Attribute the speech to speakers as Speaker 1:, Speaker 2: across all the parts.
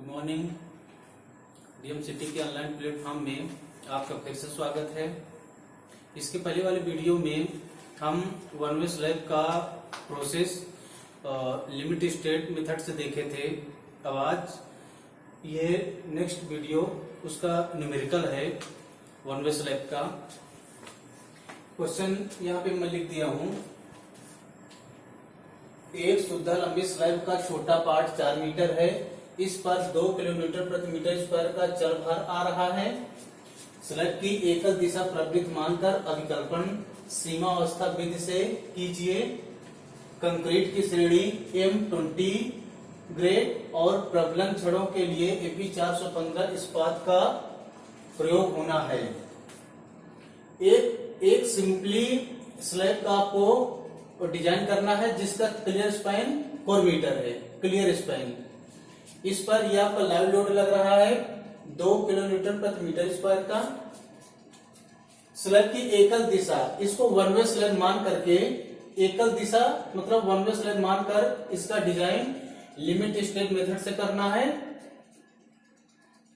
Speaker 1: Good morning. डीएमसीटी के online platform में आपका फिर से स्वागत है। इसके पहले वाले वीडियो में हम वन वे स्लैब का प्रोसेस लिमिट स्टेट मेथड से देखे थे। अब आज ये नेक्स्ट वीडियो उसका न्यूमेरिकल है वन वे स्लैब का। क्वेश्चन यहाँ पे मैं लिख दिया हूँ। एक शुद्ध लंबी स्लैब का छोटा पार्ट 4 मीटर है। इस पर 2 किलोमीटर प्रति मीटर स्क्वायर का चल भार आ रहा है। स्लैब की एकल दिशा प्रवृत्त मानकर अभिकल्पन सीमा अवस्था विधि से कीजिए। कंक्रीट की श्रेणी M20 ग्रेड और प्रबलन छड़ों के लिए Fe 415 इस्पात का प्रयोग होना है। एक सिंपली स्लैब का आपको डिजाइन करना है जिसका क्लियर स्पैन 4 मीटर है। क्लियर स्पैन इस पर यह आपका लाइव लोड लग रहा है 2 किलोमीटर प्रति मीटर स्क्वायर का। स्लैब की एकल दिशा, इसको वन वे स्लैब मान करके एकल दिशा मतलब वन वे स्लैब मानकर इसका डिजाइन लिमिट स्टेट मेथड से करना है।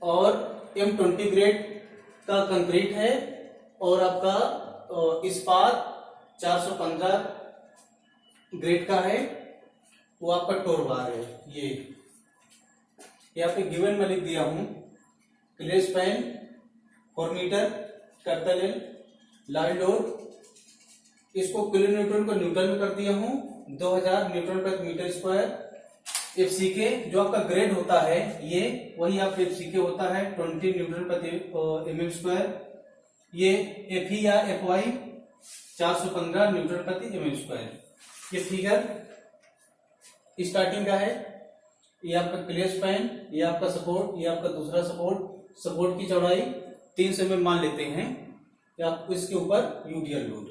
Speaker 1: और M20 ग्रेड का कंक्रीट है और आपका इस्पात 415 ग्रेड का है, वो आपका टोर बार है। ये यहाँ पे गिवन में लिख दिया हूं। Clear span 4 metre, capital L, live load इसको किलो न्यूटन को न्यूटन में कर दिया हूं 2000 न्यूटन प्रति मीटर स्क्वायर। एफसीके जो आपका ग्रेड होता है ये वही आपका एफसीके होता है 20 न्यूटन प्रति mm स्क्वायर। ये एफई या एफवाई 415 न्यूटन प्रति mm स्क्वायर। ये फिगर स्टार्टिंग का है। ये आपका क्लियर स्पैन, ये आपका सपोर्ट, ये आपका दूसरा सपोर्ट। सपोर्ट की चौड़ाई 300 mm मान लेते हैं। या इसके ऊपर यूडीएल लोड।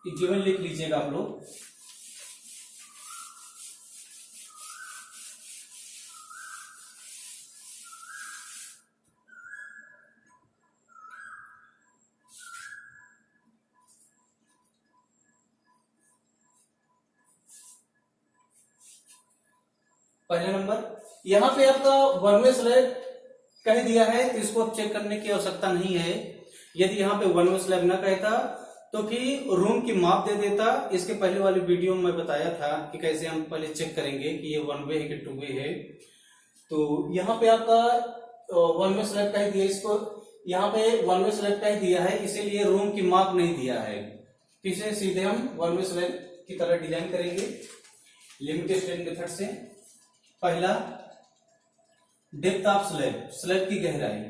Speaker 1: गिवन लिख लीजिएगा आप लोग। पहला नंबर यहाँ पे आपका वन वे स्लैब कह दिया है तो इसको अब चेक करने की आवश्यकता नहीं है। यदि यहाँ पे वन वे स्लैब ना कहता तो फिर रूम की माप दे देता। इसके पहले वाले वीडियो में मैं बताया था कि कैसे हम पहले चेक करेंगे कि ये वन वे है कि टू वे है। तो यहाँ पे आपका वन वे स्लैब कह दिया, इसको यहाँ पे वन वे स्लैब कह दिया है, इसीलिए रूम की माप नहीं दिया है। तो इसे सीधे हम वन वे स्लैब की तरह डिजाइन करेंगे लिमिट स्टेट मेथड से। पहला डेप्थ ऑफ स्लैब, स्लैब की गहराई।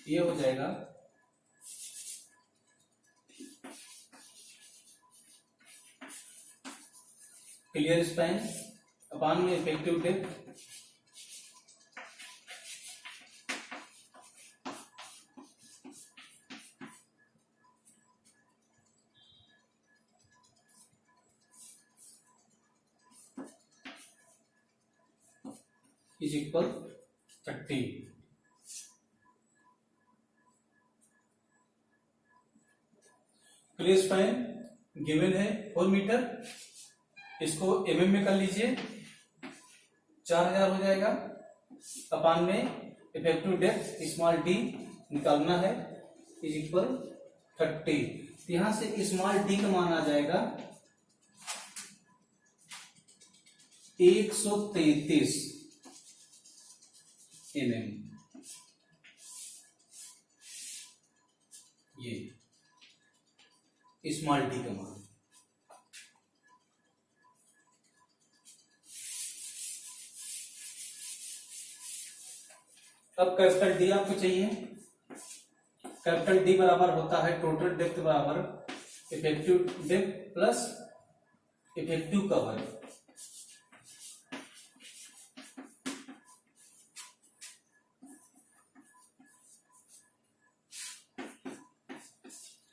Speaker 1: ये हो जाएगा क्लियर स्पैन अपान में effective depth is equal 30। Clear span given है 4 मीटर, इसको mm में कर लीजिए 4000 हो जाएगा। अपान में इफेक्टिव डेप्थ स्मॉल डी निकालना है इज इक्वल 30। यहां से स्मॉल डी का मान आ जाएगा 133 mm। ये स्मॉल डी का मान। अब कैपिटल डी आपको चाहिए। कैपिटल डी बराबर होता है टोटल डेप्थ बराबर effective depth plus effective cover.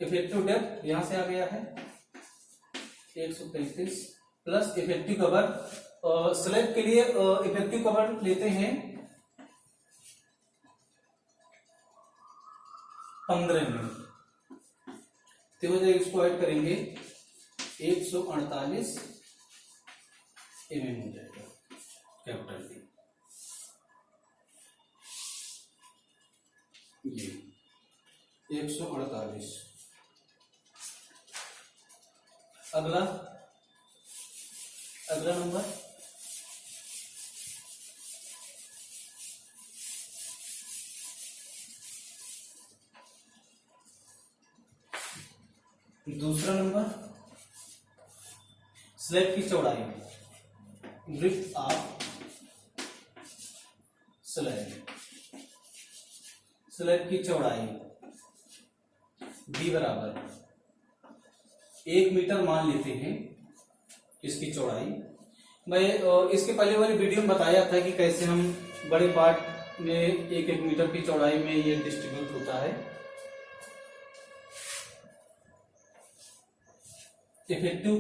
Speaker 1: Effective depth यहां से आ गया है 133 प्लस इफेक्टिव कवर। स्लैब के लिए इफेक्टिव कवर लेते हैं 15 mm, तो इसको ऐड करेंगे 148 mm हो जाएगा कैपिटल डी। ये 148। अगला नंबर दूसरा नंबर, स्लैब की चौड़ाई, विड्थ ऑफ स्लैब, स्लैब की चौड़ाई बी बराबर 1 मीटर मान लेते हैं इसकी चौड़ाई। मैं इसके पहले वाली वीडियो में बताया था कि कैसे हम बड़े पार्ट में 1-1 मीटर की चौड़ाई में ये डिस्ट्रीब्यूट होता है। Effective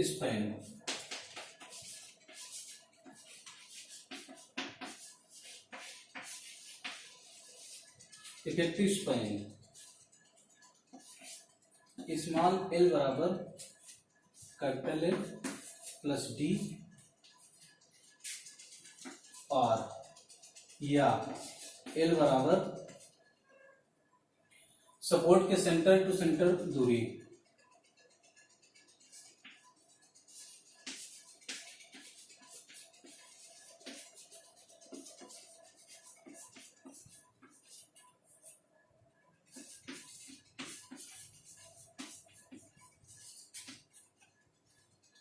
Speaker 1: span, effective span small L बराबर कैपिटल एल प्लस डी और या एल बराबर सपोर्ट के सेंटर टू सेंटर दूरी।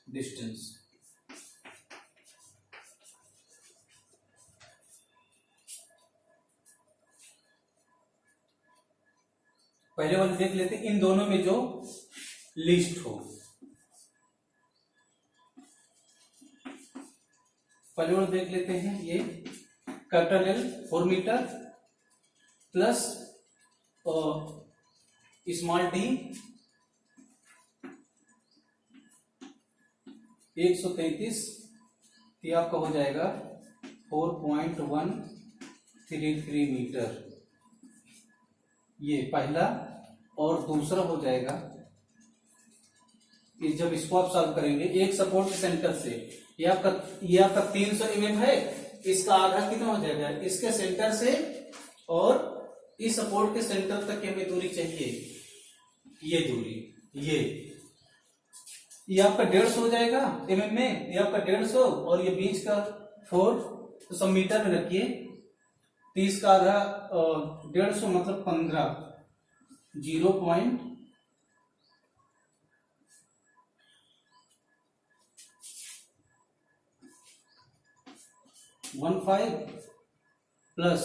Speaker 1: डिस्टेंस पहले वाले देख लेते हैं, इन दोनों में जो लीस्ट हो। पहले वाले देख लेते हैं, ये capital L 4 metre plus small d 133, ये आपका हो जाएगा 4.133 मीटर। ये पहला, और दूसरा हो जाएगा जब इसको आप सॉल्व करेंगे, एक सपोर्ट के सेंटर से ये आपका 300 mm है, इसका आधा कितना हो जाएगा इसके सेंटर से, और इस सपोर्ट के सेंटर तक की हमें दूरी चाहिए, ये दूरी, ये आपका 150 हो जाएगा mm में, ये आपका 150, और ये बीच का 4, तो सब मीटर में रखिए। 30 का आधा 150 मतलब 15, 0.15 प्लस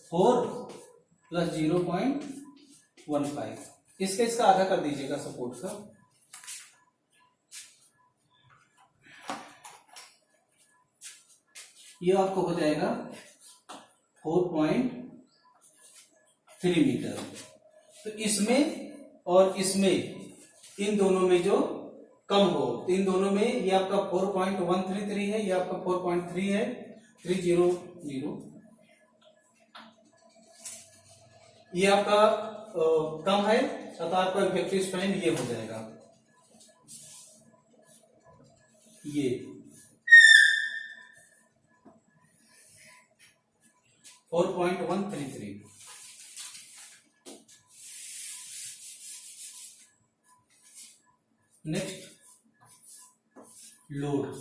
Speaker 1: 4 प्लस 0.15, इसका आधा कर दीजिएगा सपोर्ट का। ये आपको हो जाएगा 4.3 मीटर। तो इसमें और इसमें, इन दोनों में जो कम हो, तो इन दोनों में ये आपका 4.133 है, ये आपका 4.3 है, 300, ये आपका कम है, अतः आपका इफेक्टिव स्पैन ये हो जाएगा, ये 4.133। Next load,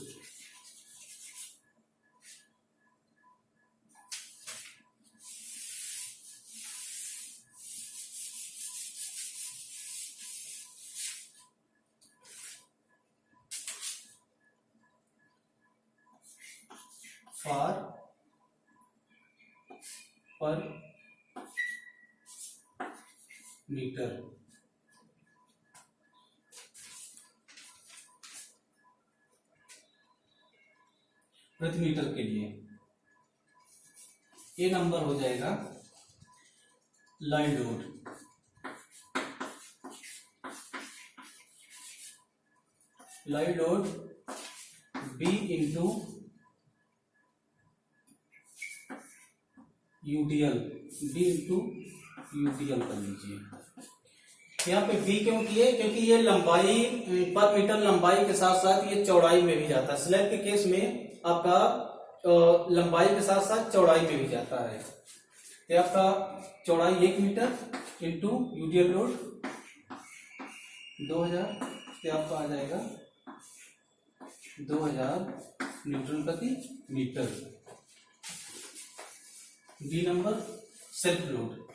Speaker 1: for per metre, प्रति मीटर के लिए ये नंबर हो जाएगा line load. Live load B into UDL, B into UDL कर लीजिए। यहाँ पे बी क्यों किए? क्योंकि ये लंबाई पर मीटर लंबाई के साथ साथ ये चौड़ाई में भी जाता है। स्लैब के केस में आपका लंबाई के साथ साथ चौड़ाई में भी जाता है। तो आपका चौड़ाई 1 मीटर इंटू यूडीएल लोड 2000, तो आपका आ जाएगा 2000 न्यूटन प्रति metre. B number self load.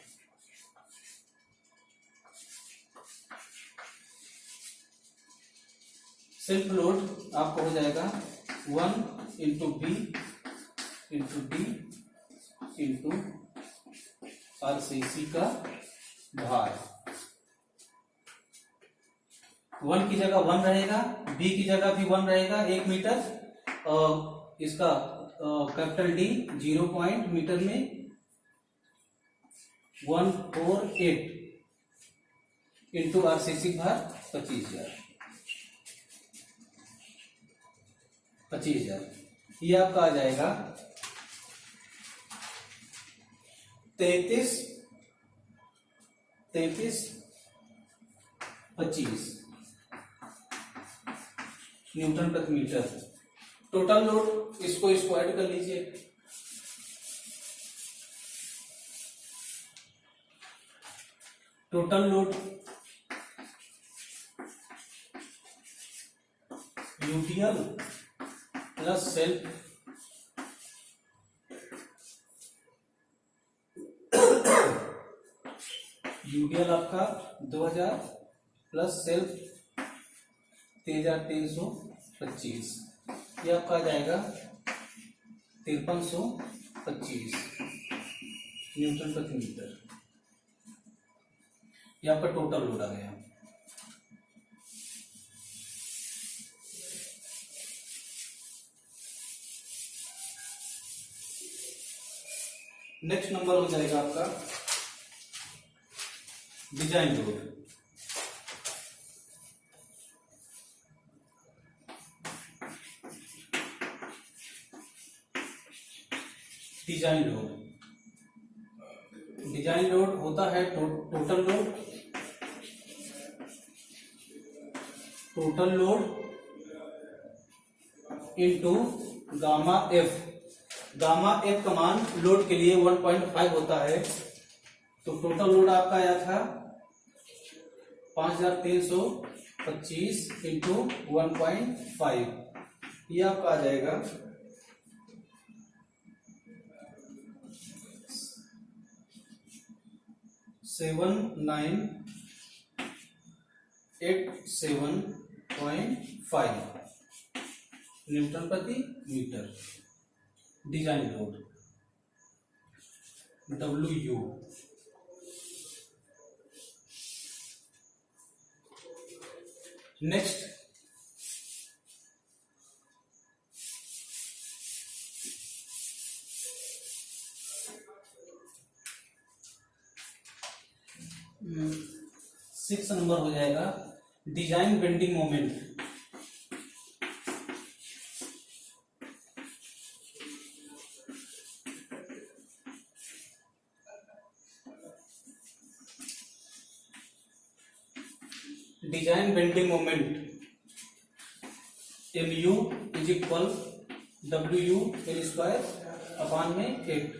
Speaker 1: Self load आपको हो जाएगा 1 into B into D into RCC का भार। 1 की जगह 1 रहेगा, बी की जगह भी 1 रहेगा, 1 मीटर। इसका कैपिटल डी 0 पॉइंट मीटर में 148 इंटू आरसीसी भार 25,000। ये आपका आ जाएगा 33,25 न्यूटन प्रति मीटर। टोटल लोड इसको ऐड कर लीजिए। Total load UDL plus self UDL आपका 2000 प्लस सेल्फ 3325, ये आपका आ जाएगा 5325 न्यूटन प्रति मीटर। ये आपका टोटल लोड आ गया। नेक्स्ट नंबर हो जाएगा आपका डिजाइन लोड। डिजाइन लोड होता है total load into gamma F. Gamma F का मान लोड के लिए 1.5 होता है। तो टोटल लोड आपका आया था 5325 इंटू 1.5, ये आपका आ जाएगा 7987.5 न्यूटन प्रति metre. Design load WU। Next six number हो जाएगा design bending moment. Design bending moment MU is equal WU L square upon में 8।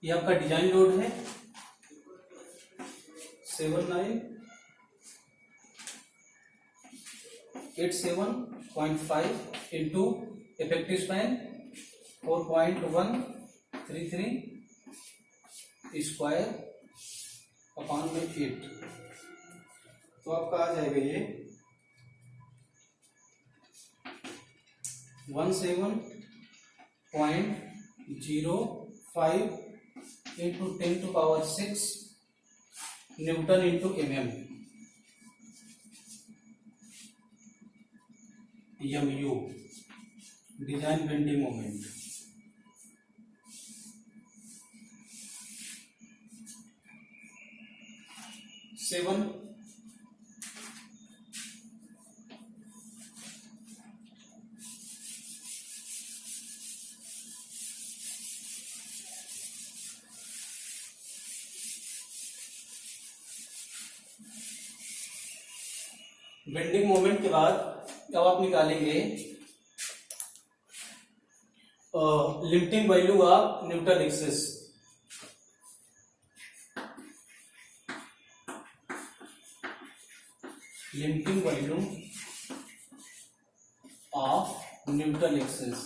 Speaker 1: ये आपका डिजाइन लोड है 7987.5 into effective span 4.133 square upon में 8। तो आपका आ जाएगा ये 17.05 into 10⁶ newton into mm। MU design bending moment. Bending moment के बाद अब आप निकालेंगे limiting value of neutral axis. Limiting value of neutral axis.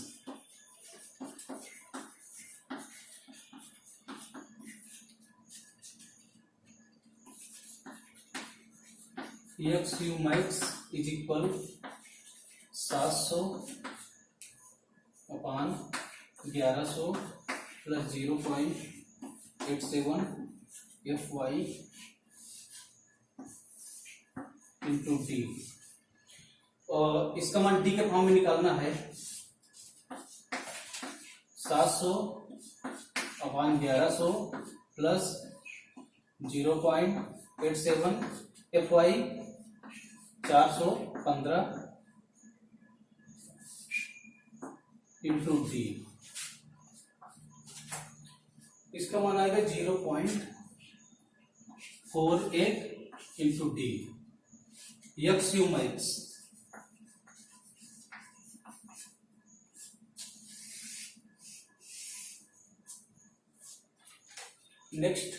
Speaker 1: X u max is equal 700 upon 1100 plus 0.87 f y into d. और इसका मान D के form में निकालना है। 700 upon 1100 plus 0.87 f y 415 into d. इसका मान आएगा 0.48 into d. X u max next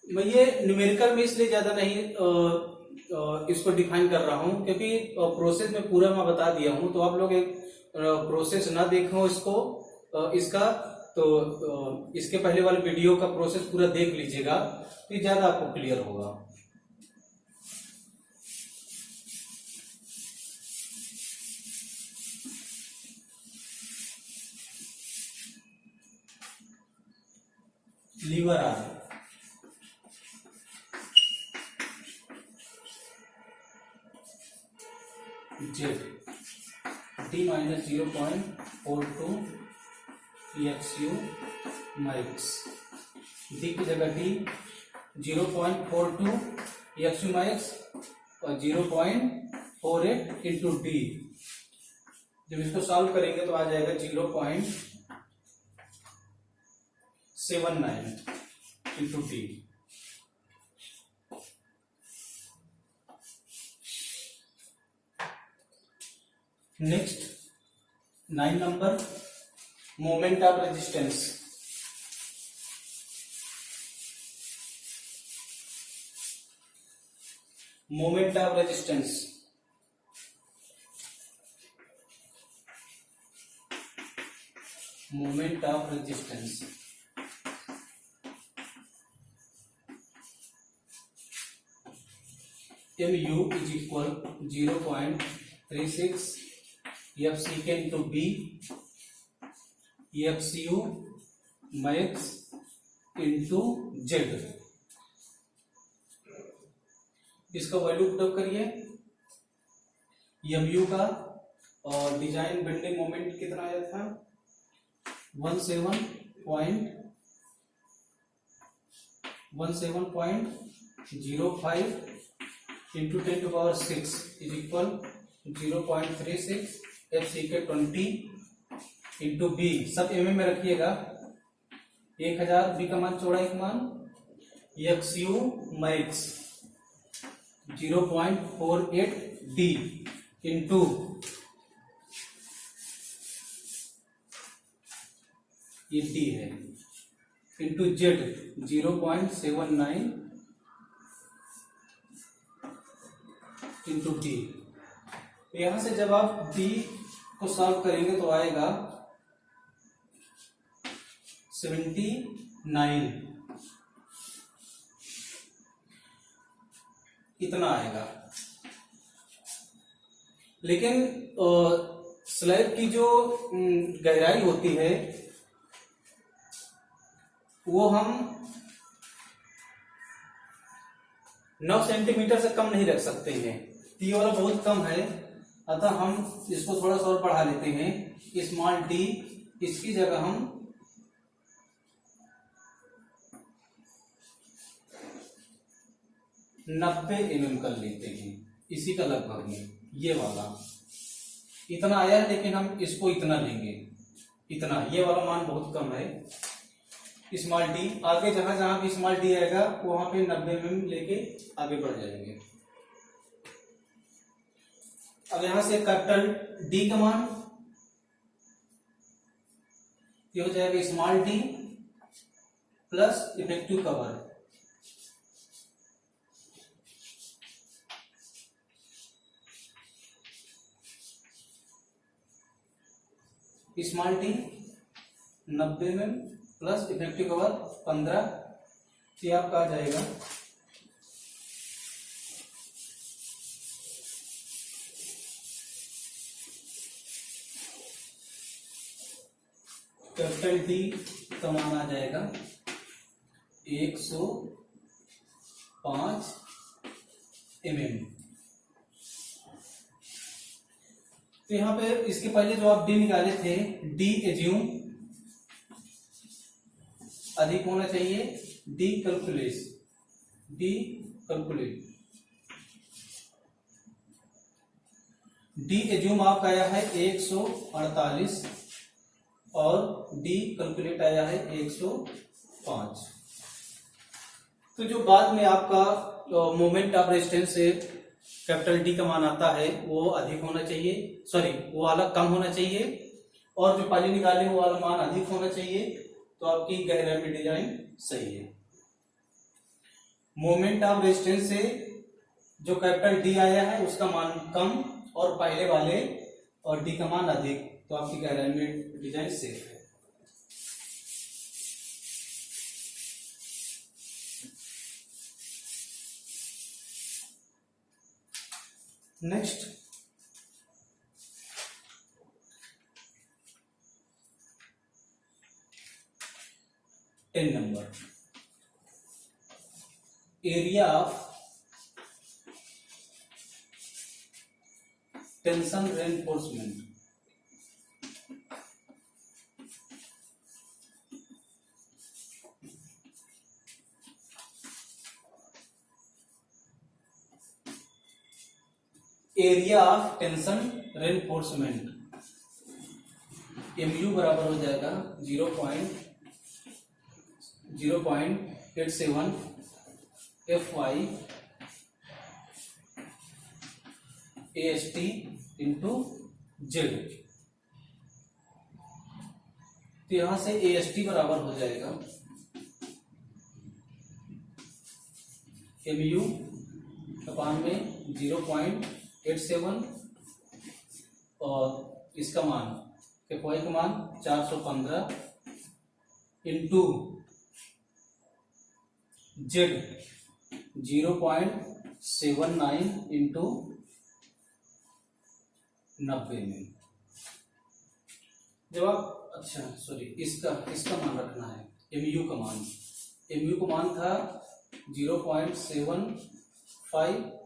Speaker 1: मैं ये न्यूमेरिकल में इसलिए ज्यादा नहीं इसको डिफाइन कर रहा हूं क्योंकि प्रोसेस में पूरा मैं बता दिया हूं, तो आप लोग एक प्रोसेस ना देखो इसको इसका तो इसके पहले वाले वीडियो का प्रोसेस पूरा देख लीजिएगा तो ये ज्यादा आपको क्लियर होगा। Lever arm z t minus 0.42 x u max. D की जगह टी 0.42 एक्स यू मैक्स और 0.48 इंटू डी। जब इसको सॉल्व करेंगे तो आ जाएगा 0.79 into D. Next 9 number moment of resistance. Moment of resistance moment of resistance M U is equal 0.36 F C K into B F C U max into Z. इसका value put up करिए। M U का और design bending moment कितना आया था 17.05 into 10⁶ is equal 0.36 F C K 20 into B सब M में रखिएगा 1000 बी का मान चौड़ाई का मान x u max 0.48 D into ये डी है इंटू जेड 0.79 इंटू डी। यहां से जब आप डी को सॉल्व करेंगे तो आएगा 79 इतना आएगा। लेकिन स्लैब की जो गहराई होती है वो हम 9 सेंटीमीटर से कम नहीं रख सकते हैं। ये वाला बहुत कम है, अतः हम इसको थोड़ा सा और बढ़ा लेते हैं। स्मॉल डी इसकी जगह हम 90 mm कर लेते हैं। इसी का लगभग में ये वाला इतना आया है, लेकिन हम इसको इतना लेंगे। इतना ये वाला मान बहुत कम है। स्मॉल डी, आगे जहां जहां भी स्मॉल डी आएगा वहां पे 90 mm लेके आगे बढ़ जाएंगे। अब यहां से कैपिटल डी का मान ये हो जाएगा small D plus effective cover, small D 90 mm plus effective cover 15, ये आपका आ जाएगा कैपिटल डी का मान आ जाएगा 105 mm। तो यहां पे इसके पहले जो आप डी निकाले थे, डी एज्यूम अधिक होना चाहिए, डी कैलकुलेट, डी एज्यूम आपका आया है 148 और डी कैलकुलेट आया है 105। तो जो बाद में आपका मोमेंट ऑफ रेजिस्टेंस से कैपिटल डी का मान आता है वो अधिक होना चाहिए, सॉरी वो वाला कम होना चाहिए, और जो पहले निकाले वो वाला मान अधिक होना चाहिए, तो आपकी गहराई में डिजाइन सही है। मोमेंट ऑफ रेजिस्टेंस से जो कैपिटल डी आया है उसका मान कम और पहले वाले और डी का मान अधिक, तो आपकी गहराई में डिजाइन सेफ है। Next, ten number, area of tension reinforcement. Area of tension reinforcement MU बराबर हो जाएगा 0.87 FY AST इंटू जेड। तो यहां से AST बराबर हो जाएगा MU अपान में 0.87 और इसका मान FY का मान 415 इंटू जेड 0.79 इंटू 90 में। जब आप इसका मान रखना है, MU का मान था 0.75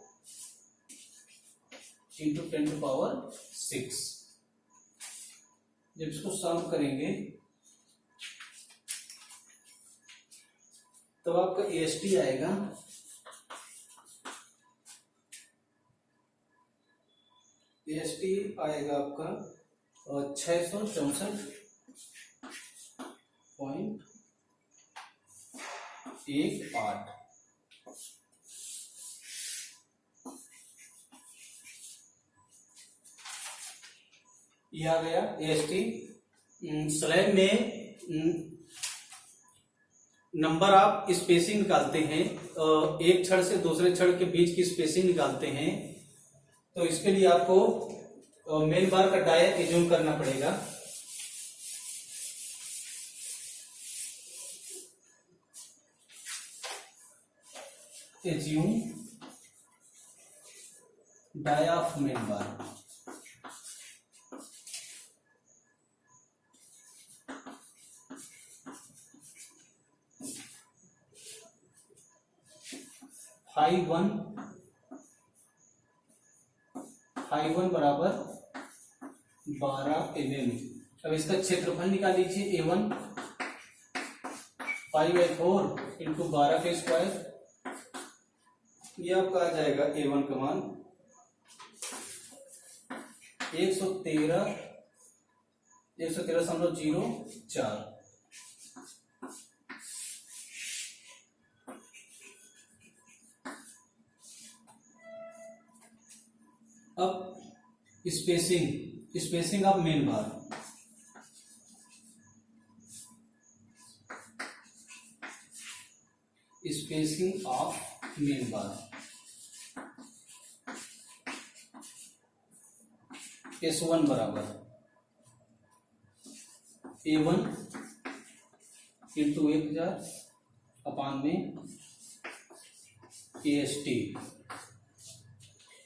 Speaker 1: इंटू 10⁶। जब इसको सॉल्व करेंगे तो आपका AST आएगा आपका 664.18। ये आ गया AST। स्लैब में नंबर आप स्पेसिंग निकालते हैं, एक छड़ से दूसरे छड़ के बीच की स्पेसिंग निकालते हैं, तो इसके लिए आपको मेन बार का डाया एज्यूम करना पड़ेगा। Assume dia of main bar. Five one बराबर 12 mm। अब इसका क्षेत्रफल निकाल लीजिए A1 5/4 इंटू 12 के स्क्वायर, ये आपका आ जाएगा A1 का मान 113.04। Spacing of main bar, spacing of main bar S1 बराबर A1 इंटू 1000 अपान में AST।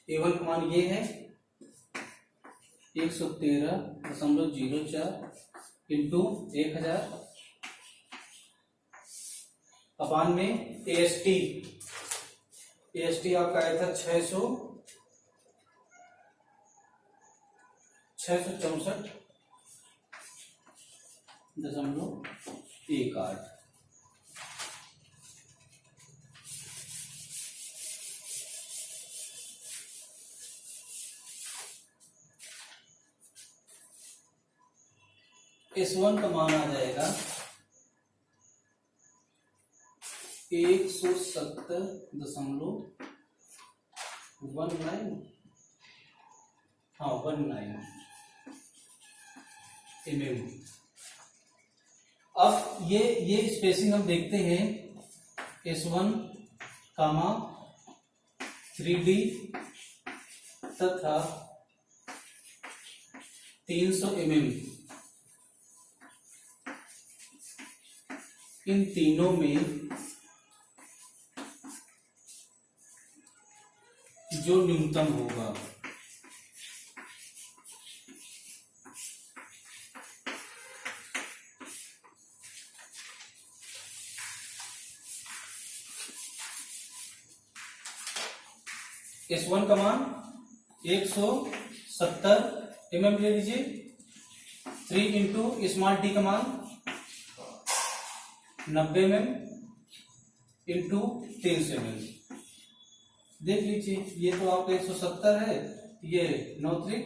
Speaker 1: A1 का मान ये है 113.04 इंटू 1000 अपान में AST आपका आया था 664.18। S1 का मान आ जाएगा 170.19 mm। अब ये स्पेसिंग हम देखते हैं S1 कामा 3D तथा 300 mm, इन तीनों में जो न्यूनतम होगा S1 का मान 170 mm ले लीजिए। 3 इंटू स्मॉल टी का मान 90 mm इंटू 300 mm। देख लीजिए ये तो आपका 170 है, ये 9 3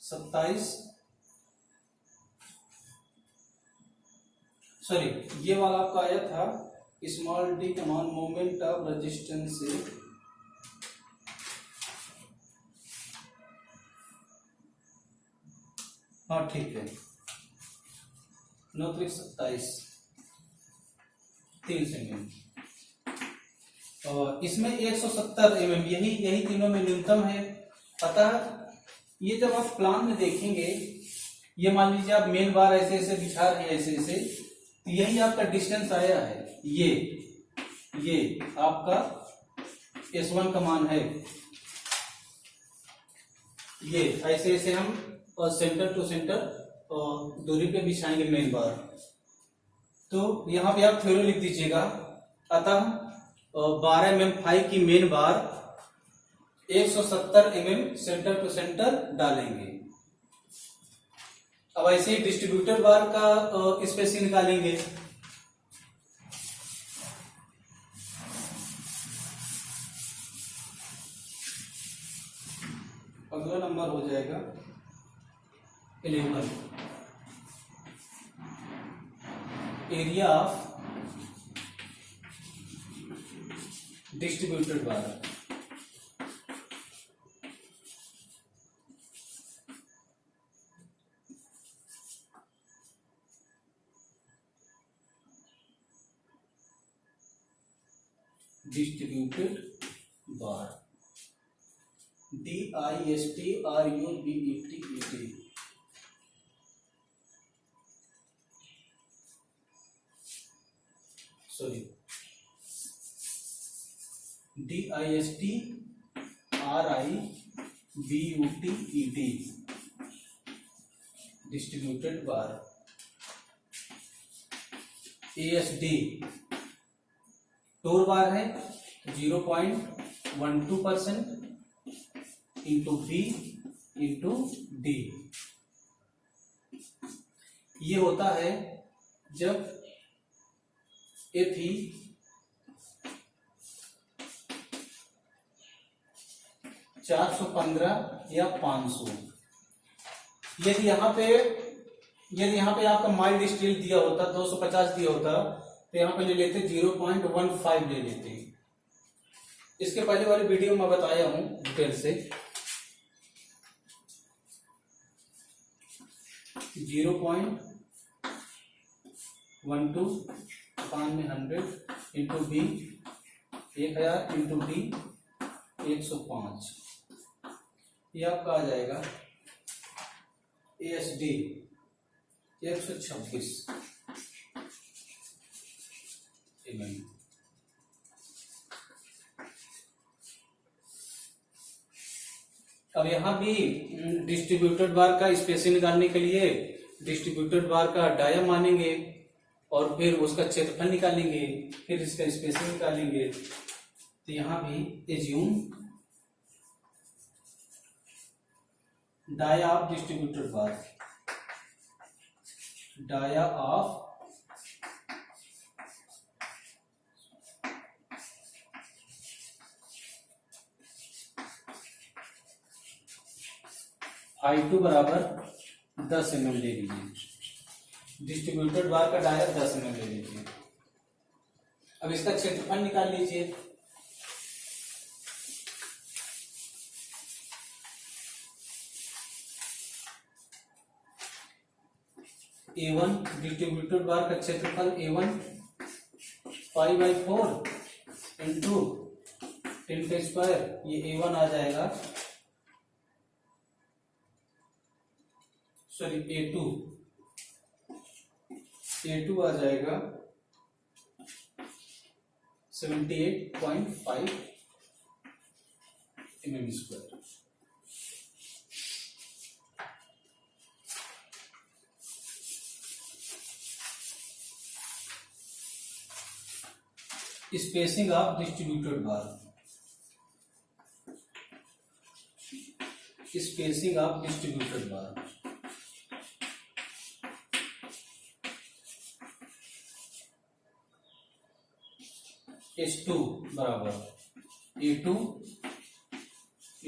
Speaker 1: 27, सॉरी ये वाला आपका आया था स्मॉल डी का मान मोमेंट ऑफ रेजिस्टेंस से हाँ ठीक है 9 3 27 300 mm और इसमें 170 mm यही तीनों में न्यूनतम है। अतः ये जब आप प्लान में देखेंगे, ये मान लीजिए आप मेन बार ऐसे ऐसे बिछा रहे हैं ऐसे ऐसे, तो यही आपका डिस्टेंस आया है। ये आपका S1 का मान है। ये ऐसे ऐसे हम सेंटर टू सेंटर दूरी पे बिछाएंगे मेन बार। तो यहाँ पे आप थ्योरी लिख दीजिएगा। अतः 12 mm फाई की main bar 170 mm centre to centre डालेंगे। अब ऐसे ही डिस्ट्रीब्यूटर बार का स्पेसिंग निकालेंगे। अगला नंबर हो जाएगा 11, area of distributed bar. Distributed bar DISTRUBET sorry DISTRIBUTED distributed bar. ASD टोर बार है 0.12% इंटू बी इंटू डी। ये होता है जब Fe 415 या 500। यदि यहाँ पे आपका माइल्ड स्टील दिया होता 250 दिया होता तो यहाँ पे ले लेते 0.15 ले लेते। इसके पहले वाले वीडियो में बताया हूं डिटेल से। 0.12 अपान में 100 इंटू बी 1000 इंटू डी 105, ये आपका आ जाएगा ASD 126 mm। अब यहाँ भी डिस्ट्रीब्यूटेड बार का स्पेसिंग निकालने के लिए डिस्ट्रीब्यूटेड बार का डाया मानेंगे और फिर उसका क्षेत्रफल निकालेंगे, फिर इसका स्पेसिंग निकालेंगे। तो यहाँ भी assume dia of distributed bar, dia of I2 बराबर 10 mm ले लीजिए, डिस्ट्रीब्यूटेड बार का डाया 10 mm ले लीजिए। अब इसका क्षेत्रफल निकाल लीजिए। A1 डिस्ट्रीब्यूटेड बार का क्षेत्रफल A1 5/4 इंटू 10 का स्क्वायर, ये A1 आ जाएगा, सॉरी A2 आ जाएगा 78.5 mm square. Spacing of distributed bar, spacing of distributed bar H2 बराबर A2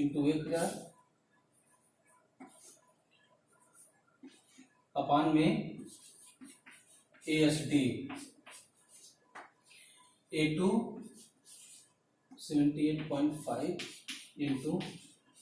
Speaker 1: इंटू 1000 अपान में ASD A2 78.5 इंटू